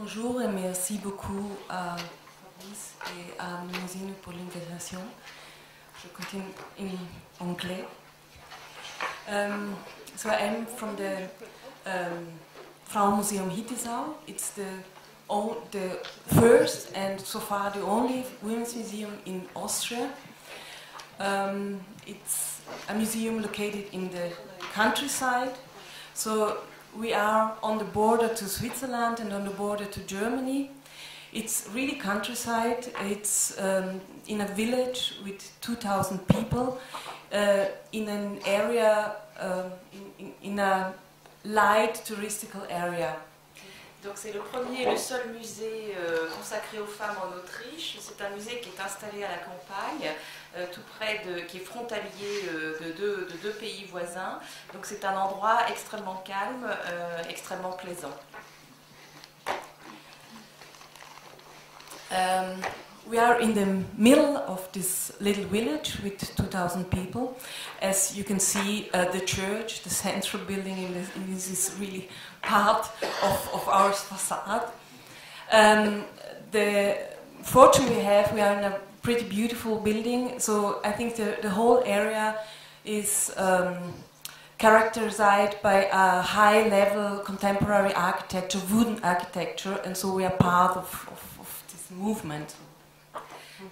Bonjour et merci beaucoup à Fabrice et à Mimosine pour l'invitation. Je continue en anglais. So I am from the Frauenmuseum Hittisau. It's the first and so far the only women's museum in Austria. It's a museum located in the countryside. So we are on the border to Switzerland and on the border to Germany. It's really countryside. It's in a village with 2,000 people in an area, in a light touristical area. Donc c'est le premier et le seul musée consacré aux femmes en Autriche. C'est un musée qui est installé à la campagne, tout près qui est frontalier de deux pays voisins. Donc c'est un endroit extrêmement calme, extrêmement plaisant. We are in the middle of this little village with 2,000 people. As you can see, the church, the central building in this is really part of our facade. The fortune we have, we are in a pretty beautiful building, so I think the whole area is characterized by a high-level contemporary architecture, wooden architecture, and so we are part of this movement.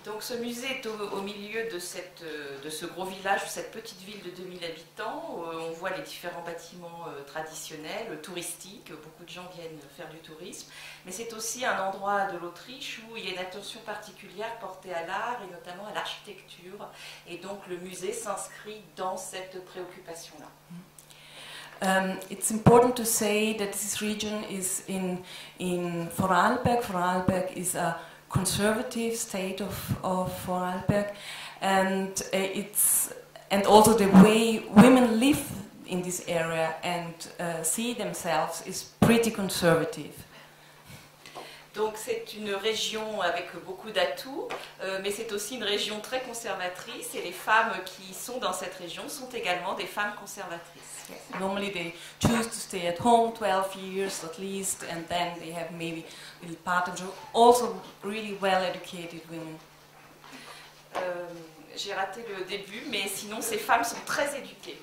Donc ce musée est au milieu de ce gros village, cette petite ville de 2000 habitants. On voit les différents bâtiments traditionnels, touristiques. Beaucoup de gens viennent faire du tourisme. Mais c'est aussi un endroit de l'Autriche où il y a une attention particulière portée à l'art et notamment à l'architecture. Et donc le musée s'inscrit dans cette préoccupation-là. It's important to say that this region is in Vorarlberg. Vorarlberg is a conservative state of Vorarlberg, and also the way women live in this area and see themselves is pretty conservative. Donc c'est une région avec beaucoup d'atouts, mais c'est aussi une région très conservatrice et les femmes qui sont dans cette région sont également des femmes conservatrices. Yes. Normally they choose to stay at home 12 years at least, and then they have maybe little part-time, also really well-educated women. J'ai raté le début, mais sinon ces femmes sont très éduquées.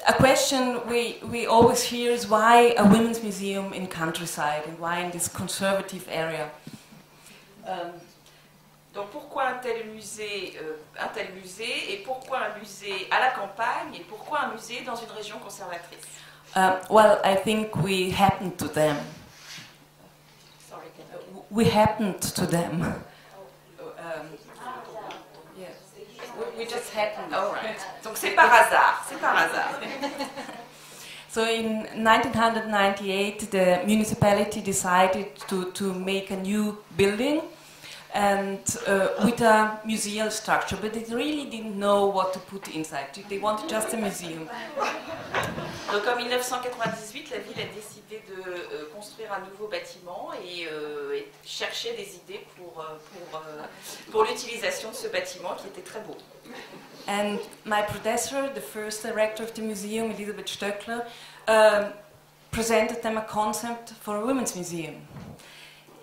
A question we always hear is why a women's museum in countryside and why in this conservative area? Donc pourquoi un tel musée et pourquoi un musée à la campagne et pourquoi un musée dans une région conservatrice? Well, I think we happened to them. Sorry, we happened to them. We just happened. All right. Donc c'est par hasard, c'est par hasard. So in 1998, the municipality decided to make a new building and with a museum structure, but they really didn't know what to put inside. They wanted just a museum. Donc en 1998, la ville a décidé de construire un nouveau bâtiment et chercher des idées pour l'utilisation de ce bâtiment qui était très beau. And my predecessor, the first director of the museum, Elisabeth Stöckler, presented them a concept for a women's museum.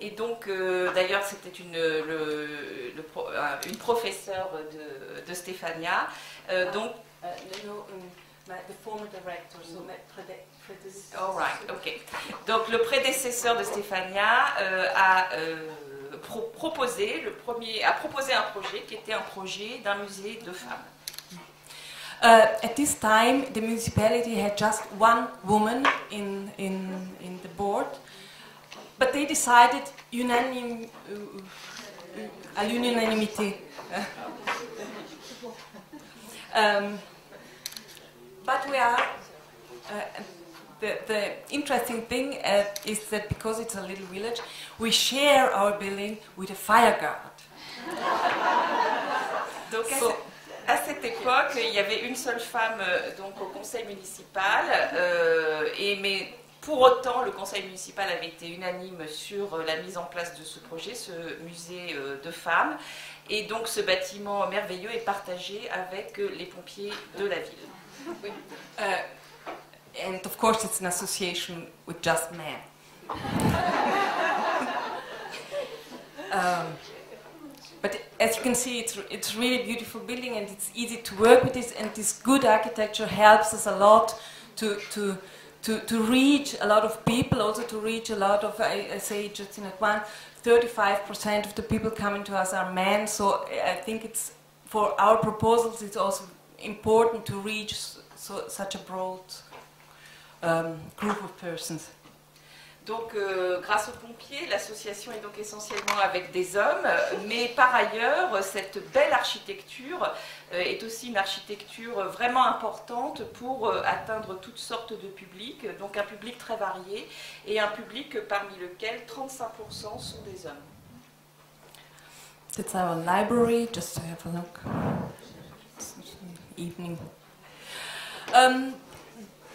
Et donc, d'ailleurs, c'était une professeure de Stefania. Donc, the former director, so my predecessor. All right, okay. Donc, le prédécesseur de Stefania a proposé un projet qui était un projet d'un musée de femmes. At this time, the municipality had just one woman in the board. But they decided à l'unanimité. But we are, the interesting thing is that because it's a little village, we share our building with a fire guard. Donc à cette époque, il y avait une seule femme donc au conseil municipal, mais pour autant, le conseil municipal avait été unanime sur la mise en place de ce projet, ce musée de femmes. Et donc ce bâtiment merveilleux est partagé avec les pompiers de la ville. Oui. And of course it's an association with just men. But as you can see, it's really a beautiful building, and it's easy to work with it, and this good architecture helps us a lot to reach a lot of people, also to reach a lot of, I say just in advance, 35% of the people coming to us are men, so I think it's, for our proposals, it's also important to reach such a broad group of persons. Donc, grâce aux pompiers, l'association est donc essentiellement avec des hommes, mais par ailleurs, cette belle architecture est aussi une architecture vraiment importante pour atteindre toutes sortes de publics, donc un public très varié, et un public parmi lequel 35% sont des hommes. That's our library, just to have a look. Evening.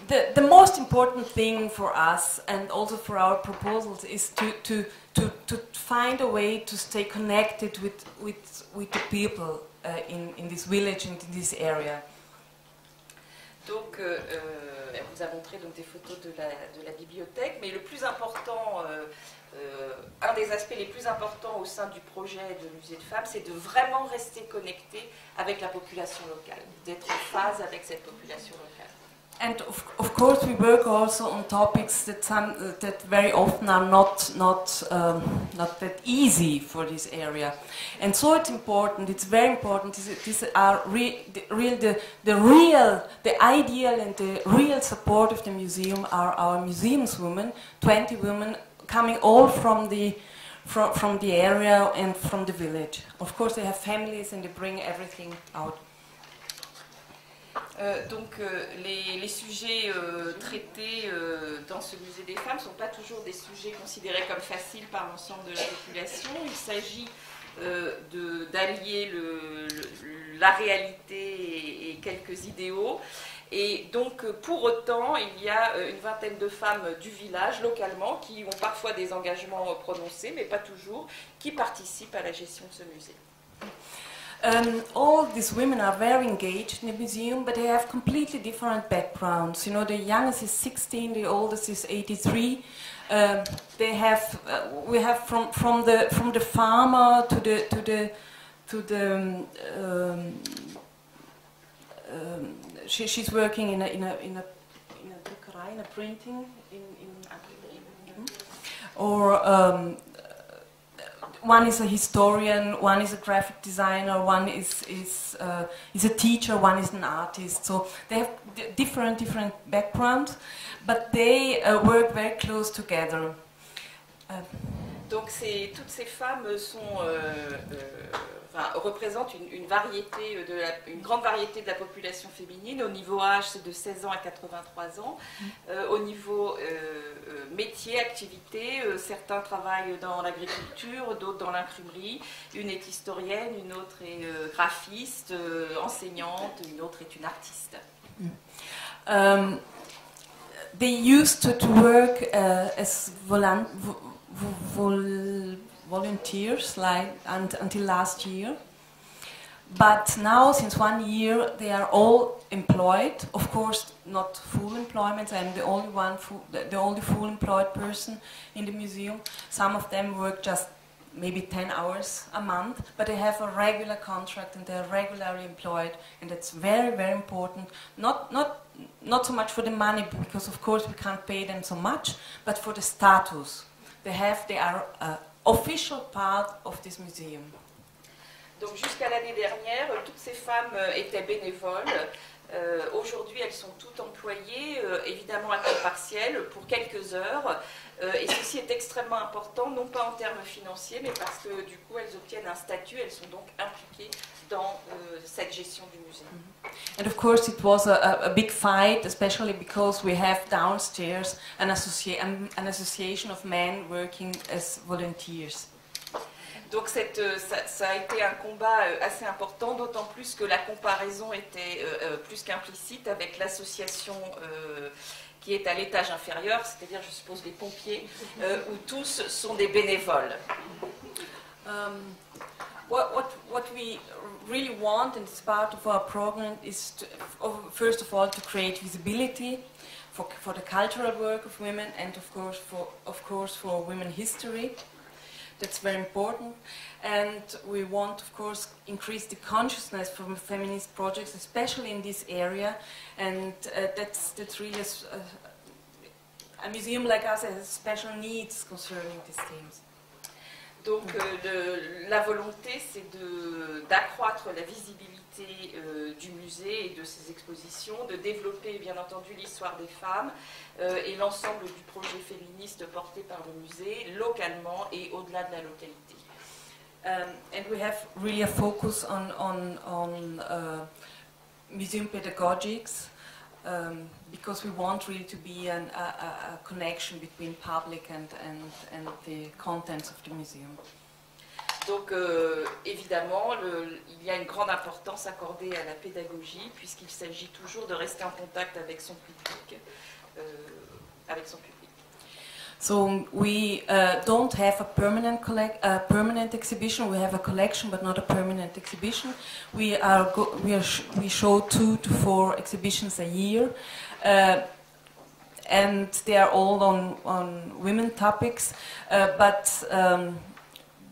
The most important thing for us and also for our proposals is to find a way to stay connected with the people in this village and in this area. Donc, elle vous a montré donc, des photos de la bibliothèque, mais le plus important, un des aspects les plus importants au sein du projet de Musée de Femmes, c'est de vraiment rester connecté avec la population locale, d'être en phase avec cette population locale. And of course, we work also on topics that very often are not that easy for this area, and so it's important. It's very important. These are the ideal and the real support of the museum are our museumswomen, 20 women coming all from the area and from the village. Of course, they have families and they bring everything out. Donc les sujets traités dans ce musée des femmes ne sont pas toujours des sujets considérés comme faciles par l'ensemble de la population. Il s'agit d'allier la réalité et quelques idéaux. Et donc pour autant, il y a une vingtaine de femmes du village localement qui ont parfois des engagements prononcés, mais pas toujours, qui participent à la gestion de ce musée. All these women are very engaged in the museum, but they have completely different backgrounds. You know, the youngest is 16, the oldest is 83. We have from the farmer to the she's working in a printing or. One is a historian, one is a graphic designer, one is a teacher, one is an artist. So they have different backgrounds, but they work very close together. Donc toutes ces femmes représentent une grande variété de la population féminine. Au niveau âge, c'est de 16 ans à 83 ans. Au niveau métier, activité, certains travaillent dans l'agriculture, d'autres dans l'imprimerie. Une est historienne, une autre est graphiste, enseignante, une autre est une artiste. They used to work as volunteers until last year, but now since 1 year they are all employed. Of course, not full employment. I'm the only full employed person in the museum. Some of them work just maybe 10 hours a month, but they have a regular contract and they are regularly employed, and that's very, very important. Not so much for the money, because of course we can't pay them so much, but for the status. They are official part of this museum. Donc jusqu'à l'année dernière, toutes ces femmes étaient bénévoles. Aujourd'hui, elles sont toutes employées, évidemment à temps partiel, pour quelques heures. Et ceci est extrêmement important, non pas en termes financiers, mais parce que du coup, elles obtiennent un statut, elles sont donc impliquées dans cette gestion du musée. And of course, it was a big fight, especially because we have downstairs an association of men working as volunteers. Donc ça a été un combat assez important, d'autant plus que la comparaison était plus qu'implicite avec l'association qui est à l'étage inférieur, c'est-à-dire, je suppose, les pompiers, où tous sont des bénévoles. what we really want, and it's part of our program, is to, first of all to create visibility for the cultural work of women, and of course for women history. That's very important. And we want, of course, increase the consciousness from feminist projects, especially in this area. And that's really a museum like us has special needs concerning these themes. Donc la volonté, c'est d'accroître la visibilité du musée et de ses expositions, de développer bien entendu l'histoire des femmes et l'ensemble du projet féministe porté par le musée, localement et au-delà de la localité. And we have really a focus on museum pedagogics, because we want really to be a connection between public and the contents of the museum. Donc évidemment, il y a une grande importance accordée à la pédagogie, puisqu'il s'agit toujours de rester en contact avec son public. So we don't have a permanent exhibition. We have a collection, but not a permanent exhibition. We show 2 to 4 exhibitions a year, and they are all on women topics. But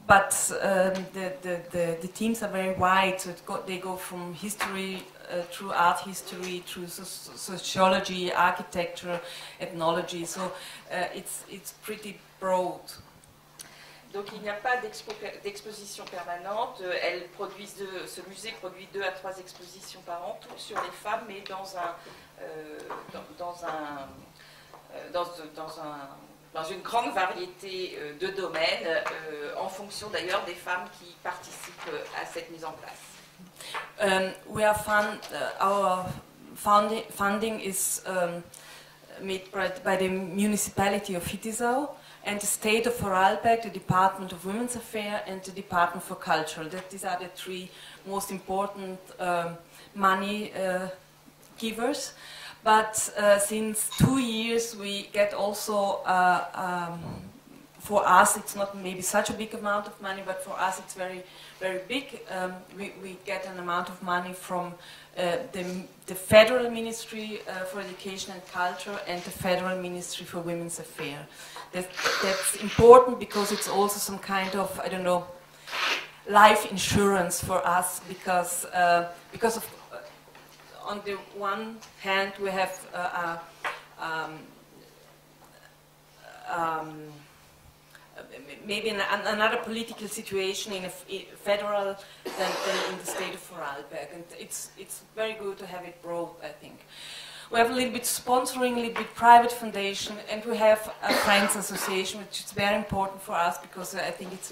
the themes are very wide. So they go from history. Through art history, through sociology, architecture, ethnology, so it's pretty broad. Donc il n'y a pas d'exposition permanente. Ce musée produit 2 à 3 expositions par an, toutes sur les femmes, mais dans une grande variété de domaines, en fonction d'ailleurs des femmes qui participent à cette mise en place. Our funding is made by the municipality of Hittisau and the state of Vorarlberg, the Department of Women's Affairs, and the Department for Culture. These are the 3 most important money givers. But since 2 years, we get also. For us, it's not maybe such a big amount of money, but for us, it's very, very big. We get an amount of money from the Federal Ministry for Education and Culture and the Federal Ministry for Women's Affairs. That's important because it's also some kind of, I don't know, life insurance for us because of on the one hand we have maybe another political situation in a federal than in the state of Vorarlberg, and it's very good to have it broad, I think. We have a little bit sponsoring, a little bit private foundation, and we have a Friends Association, which is very important for us because I think it's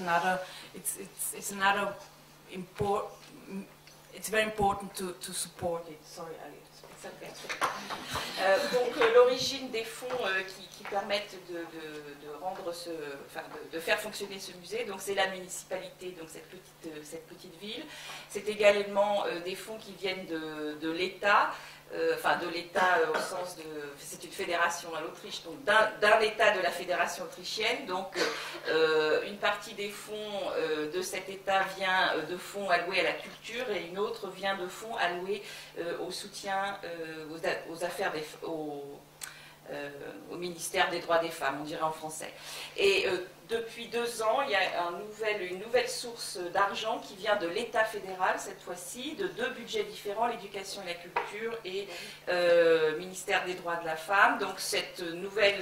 very important to support it. Sorry, donc l'origine des fonds qui permettent de faire fonctionner ce musée, donc c'est la municipalité, donc cette petite ville. C'est également des fonds qui viennent de l'État. De l'État au sens de... C'est une fédération à l'Autriche, donc d'un État de la fédération autrichienne. Donc une partie des fonds de cet État vient de fonds alloués à la culture et une autre vient de fonds alloués au soutien aux affaires au ministère des droits des femmes, on dirait en français. Et depuis 2 ans, il y a une nouvelle source d'argent qui vient de l'État fédéral, cette fois-ci, de 2 budgets différents, l'éducation et la culture et ministère des droits de la femme. Donc ce nouvel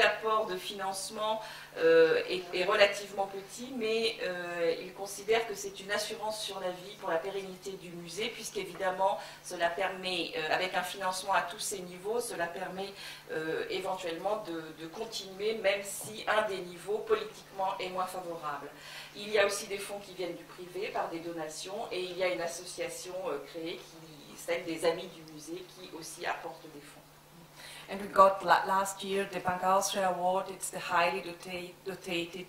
apport de financement est relativement petit, mais il considère que c'est une assurance sur la vie pour la pérennité du musée, puisqu'évidemment, cela permet, avec un financement à tous ces niveaux, cela permet éventuellement de continuer, même si un des niveaux politiquement est moins favorable. Il y a aussi des fonds qui viennent du privé par des donations, et il y a une association créée, celle des Amis du musée, qui aussi apporte des fonds. And we got last year the Bank Austria Award. It's the highly dotated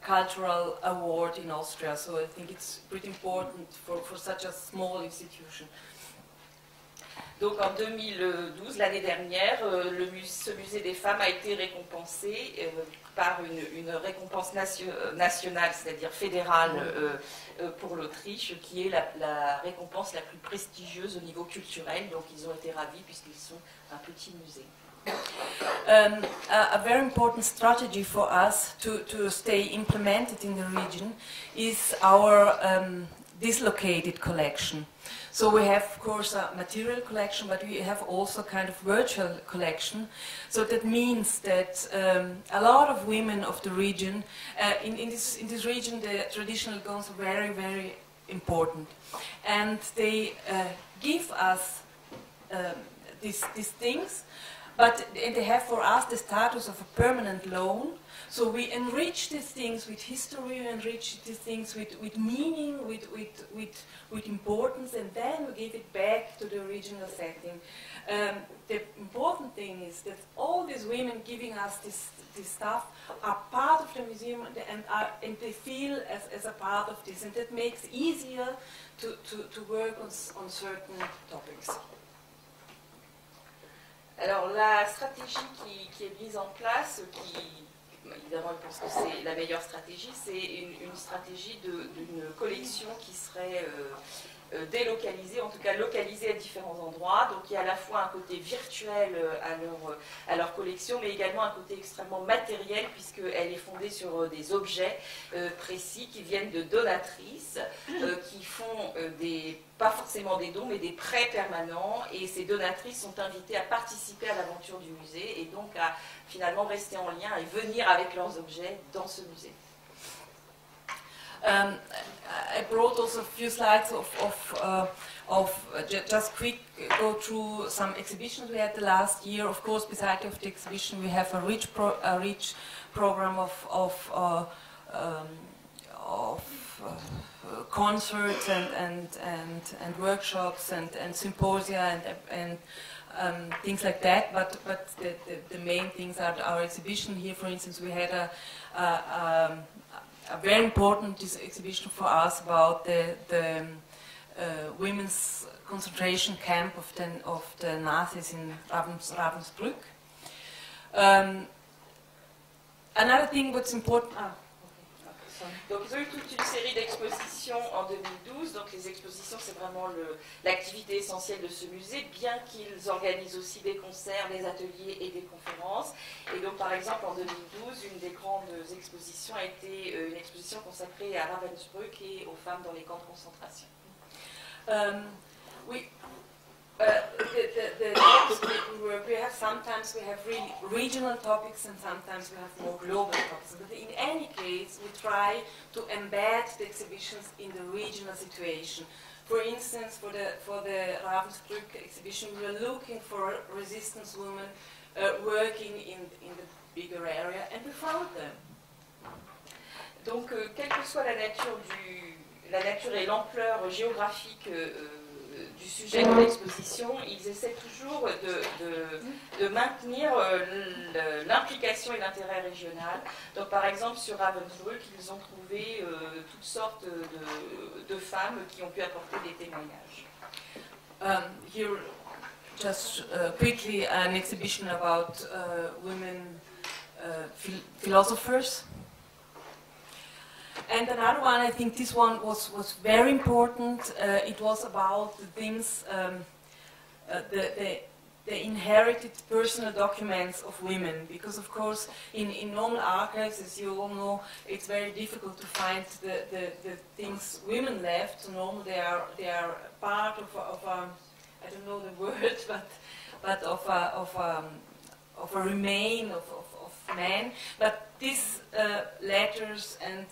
cultural award in Austria. So I think it's pretty important for such a small institution. Donc en 2012, l'année dernière, ce musée des femmes a été récompensé par une récompense nationale, c'est-à-dire fédérale pour l'Autriche, qui est la récompense la plus prestigieuse au niveau culturel. Donc ils ont été ravis puisqu'ils sont un petit musée. A very important strategy for us to stay implemented in the region is our dislocated collection. So we have, of course, a material collection, but we have also kind of virtual collection. So that means that a lot of women of the region, in this region, the traditional guns are very, very important. And they give us these things, but they have for us the status of a permanent loan. So we enrich these things with history, we enrich these things with meaning, with importance, and then we give it back to the original setting. The important thing is that all these women giving us this stuff are part of the museum and they feel as a part of this, and that makes it easier to work on certain topics. Alors la stratégie qui est mise en place, évidemment, je pense que c'est la meilleure stratégie, c'est une stratégie d'une collection qui serait délocalisée, en tout cas localisée à différents endroits. Donc il y a à la fois un côté virtuel à leur collection, mais également un côté extrêmement matériel, puisqu'elle est fondée sur des objets précis qui viennent de donatrices, qui font pas forcément des dons, mais des prêts permanents. Et ces donatrices sont invitées à participer à l'aventure du musée et donc à finalement rester en lien et venir avec leurs objets dans ce musée. I brought also a few slides of just quick go through some exhibitions we had the last year. Of course, besides of the exhibition, we have a rich program of concerts and workshops and symposia and things like that. But the main things are our exhibition here. For instance, we had a very important exhibition for us about the women's concentration camp of the Nazis in Ravensbrück. Another thing what's important. Donc ils ont eu toute une série d'expositions en 2012, donc les expositions c'est vraiment l'activité essentielle de ce musée, bien qu'ils organisent aussi des concerts, des ateliers et des conférences. Et donc par exemple en 2012, une des grandes expositions a été une exposition consacrée à Ravensbrück et aux femmes dans les camps de concentration. Sometimes we have really regional topics and sometimes we have more global topics. But in any case, we try to embed the exhibitions in the regional situation. For instance, for the Ravensbrück exhibition, we were looking for resistance women working in the bigger area, and we found them. Donc, quelle que soit la nature et l'ampleur géographique du sujet de l'exposition, ils essaient toujours de maintenir l'implication et l'intérêt régional. Donc par exemple sur Ravensbrück, ils ont trouvé toutes sortes de femmes qui ont pu apporter des témoignages. Here, just quickly, an exhibition about women philosophers. And another one, I think this one was very important. It was about the things, the inherited personal documents of women. Because of course, in normal archives, as you all know, it's very difficult to find the things women left. So normally they are part of I don't know the word, but of a remain of men. But these letters and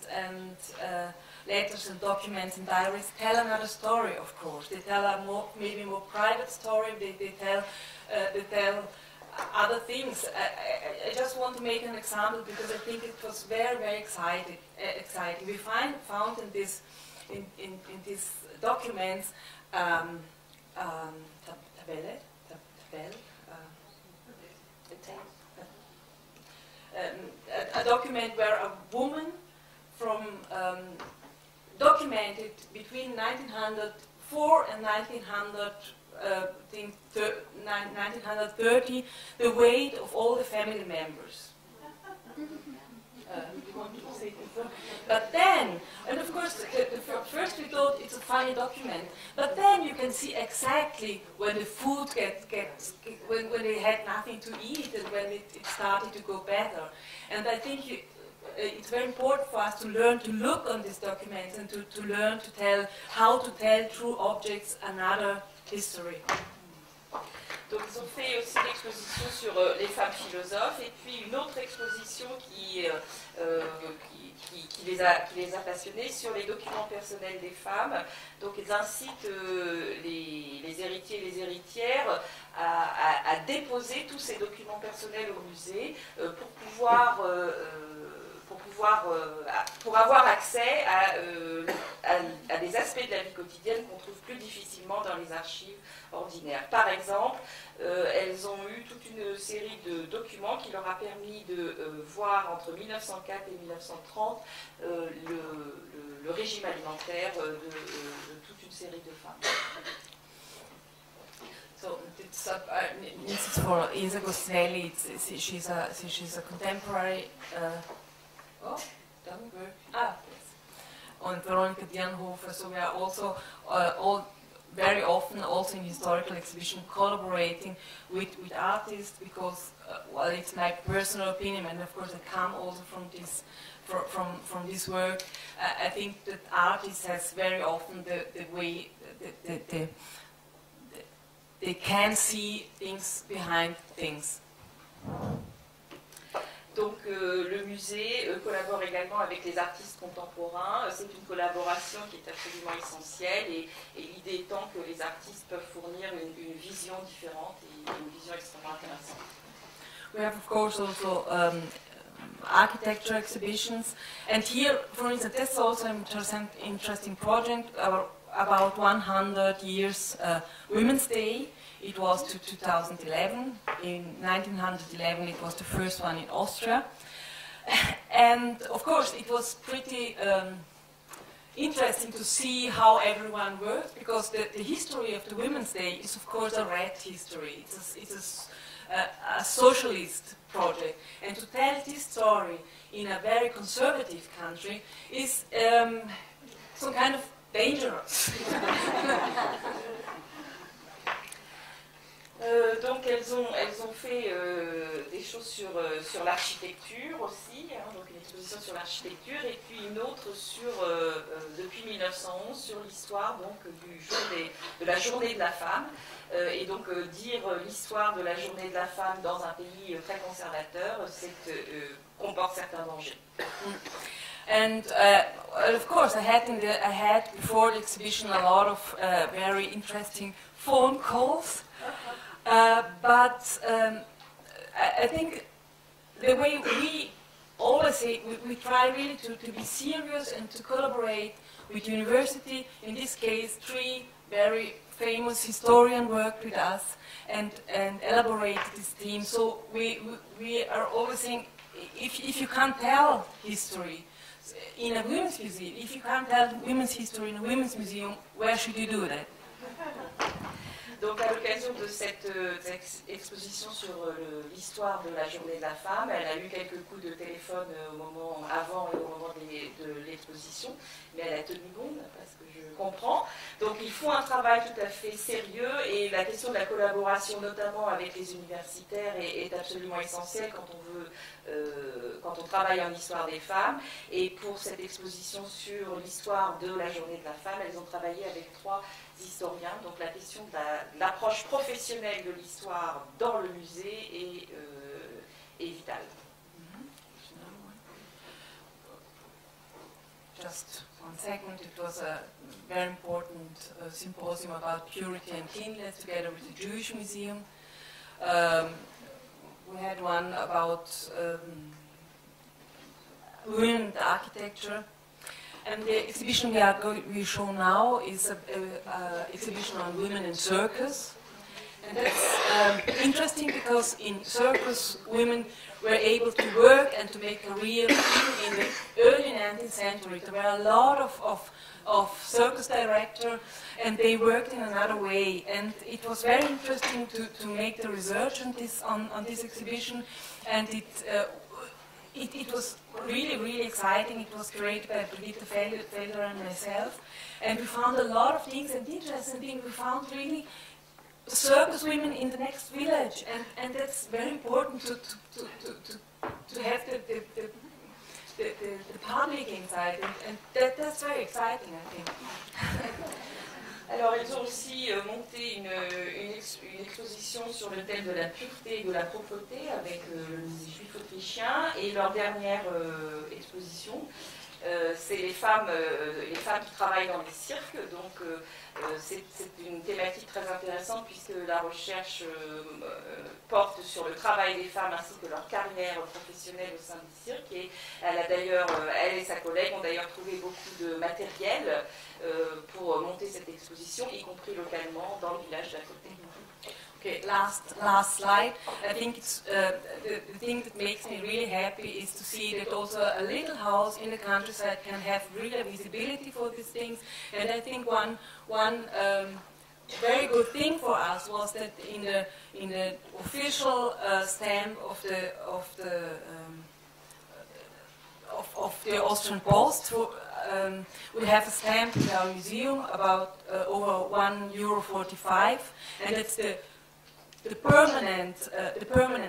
documents and diaries tell another story, of course. They tell a maybe more private story. They tell other things. I just want to make an example because I think it was very, very exciting. We found in these documents a document where a woman documented between 1904 and 1930 the weight of all the family members. You want to say before? But then, and of course, first we thought it's a funny document, but then you can see exactly when the food when they had nothing to eat and when it started to go better. And I think it's very important for us to learn to look on these documents and to learn to tell how to tell through objects another history. Donc ils ont fait aussi une exposition sur les femmes philosophes et puis une autre exposition qui les a passionnés sur les documents personnels des femmes. Donc ils incitent les héritiers et les héritières à déposer tous ces documents personnels au musée pour avoir accès à des aspects de la vie quotidienne qu'on trouve plus difficilement dans les archives ordinaires. Par exemple, elles ont eu toute une série de documents qui leur a permis de voir entre 1904 et 1930 le régime alimentaire de toute une série de femmes. So this is for Ilse Gostinelli. She's a contemporary. Oh, doesn't work. Ah, yes. And Veronika Dierenhofer. So we are also all very often also in historical exhibition collaborating with artists because well, it's my personal opinion, and of course I come also from this work. I think that artists has very often the way they can see things behind things. Donc le musée collabore également avec les artistes contemporains. C'est une collaboration qui est absolument essentielle et l'idée étant que les artistes peuvent fournir une vision différente et une vision extrêmement intéressante. We have of course also architecture exhibitions, and here, for instance, that's also an interesting project about 100 years Women's Day. It was to 2011. In 1911 it was the first one in Austria. And of course it was pretty interesting to see how everyone worked, because the history of the Women's Day is of course a red history. It's a socialist project. And to tell this story in a very conservative country is some kind of dangerous. Donc elles ont fait des choses sur l'architecture aussi, hein, donc une exposition sur l'architecture et puis une autre sur depuis 1911 sur l'histoire donc de la journée de la femme et donc dire l'histoire de la journée de la femme dans un pays très conservateur, comporte certains dangers. And of course, I had before the exhibition a lot of very interesting phone calls. But I think the way we always say, we try really to be serious and to collaborate with university. In this case, 3 very famous historians worked with us and elaborated this theme. So we are always saying, if you can't tell history in a women's museum, if you can't tell women's history in a women's museum, where should you do that? Donc à l'occasion de cette exposition sur l'histoire de la journée de la femme, elle a eu quelques coups de téléphone au moment avant et au moment de l'exposition, mais elle a tenu bon, parce que je comprends. Donc ils font un travail tout à fait sérieux et la question de la collaboration, notamment avec les universitaires, est absolument essentielle quand on travaille en histoire des femmes. Et pour cette exposition sur l'histoire de la journée de la femme, elles ont travaillé avec 3 historiens, donc la question de l'approche professionnelle de l'histoire dans le musée est vitale. Just one second, it was a very important symposium about purity and cleanliness together with the Jewish Museum. We had one about women and architecture. And the exhibition we show now is an exhibition on women in circus. And that's interesting because in circus, women were able to work and to make a career in the early 19th century. There were a lot of circus directors, and they worked in another way. And it was very interesting to make the research on this exhibition. And it was really exciting. It was created by Brigitte Felder and myself, and we found a lot of things and interesting things. We found really circus women in the next village, and that's very important to have the public inside, and that's very exciting, I think. Alors, ils ont aussi monté une exposition sur le thème de la pureté et de la propreté avec les Juifs autrichiens, et leur dernière exposition, c'est les femmes qui travaillent dans les cirques. Donc, c'est une thématique très intéressante puisque la recherche porte sur le travail des femmes ainsi que leur carrière professionnelle au sein du cirque. Et elle et sa collègue ont d'ailleurs trouvé beaucoup de matériel pour monter cette exposition, y compris localement dans le village d'à côté. Okay, last slide. I think it's the thing that makes me really happy is to see that also a little house in the countryside can have really visibility for these things. And I think one very good thing for us was that in the official stamp of the Austrian Post, we have a stamp in our museum about over €1.45, and it's the permanent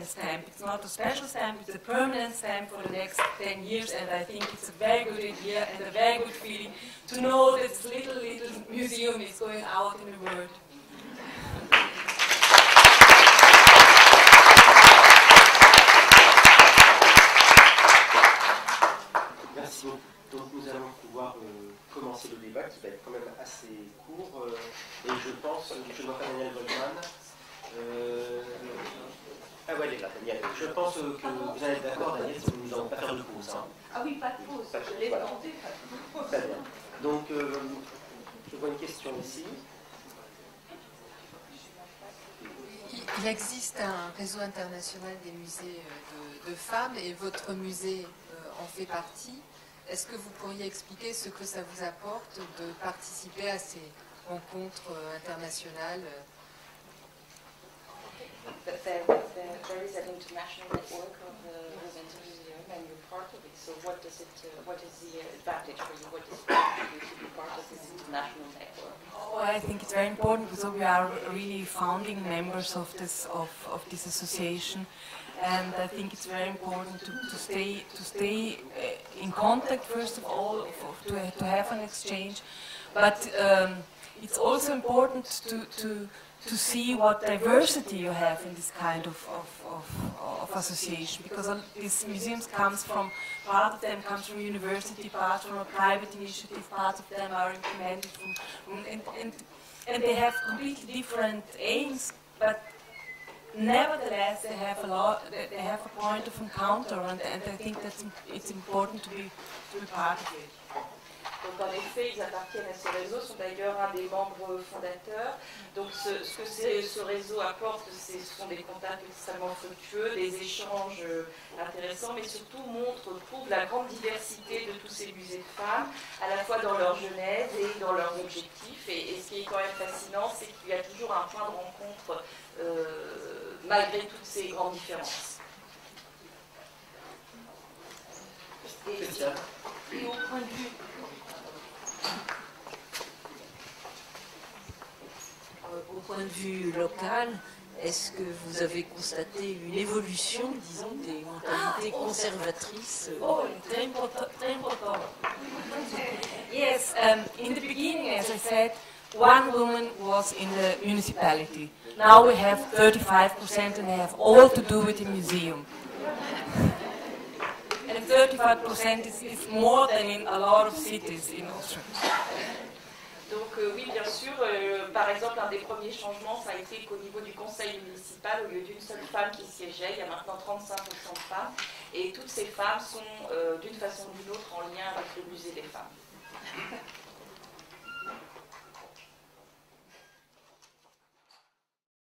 stamp. It's not a special stamp, it's a permanent stamp for the next 10 years, and I think it's a very good idea and a very good feeling to know that this little museum is going out in the world. Merci beaucoup. Donc nous allons pouvoir commencer le débat qui va être quand même assez court, et je pense, je vois pas Daniel Goldman. Ah ouais, elle est là, Daniel. Je pense que vous allez être d'accord, Daniel, si nous n'allons pas faire de pause. Hein. Ah oui, pas de pause, je l'ai demandé, pas de pause. Très bien. Donc, je vois une question ici. Il existe un réseau international des musées de femmes et votre musée en fait partie. Est-ce que vous pourriez expliquer ce que ça vous apporte de participer à ces rencontres internationales? There is an international network of the Women's Museum, and you're part of it. So, what is the advantage for you? What does it contribute to be part of this international network? Oh, I think it's very important because we are really founding members of this association, and I think it's very important to stay in contact first of all, to have an exchange, but it's also important to see what diversity you have in this kind of association, because these museums part of them comes from university, part from a private initiative, part of them are implemented and they have completely different aims, but nevertheless they have a point of encounter, and I think that it's important to be part of it. Donc en effet, ils appartiennent à ce réseau, sont d'ailleurs un des membres fondateurs. Donc ce que ce réseau apporte, ce sont des contacts extrêmement fructueux, des échanges intéressants, mais surtout prouve la grande diversité de tous ces musées de femmes, à la fois dans leur genèse et dans leurs objectifs. Et ce qui est quand même fascinant, c'est qu'il y a toujours un point de rencontre malgré toutes ces grandes différences. Et au point de vue... Au point de vue local, est-ce que vous avez constaté une évolution, disons, des mentalités conservatrices? Oh, très important. Yes, in the beginning, as I said, one woman was in the municipality. Now we have 35%, and they have all to do with the museum. And 35% is more than in a lot of cities in Austria. Donc oui, bien sûr, par exemple, un des premiers changements, ça a été qu'au niveau du conseil municipal, au lieu d'une seule femme qui siégeait, il y a maintenant 35% de femmes, et toutes ces femmes sont d'une façon ou d'une autre en lien avec le musée des femmes.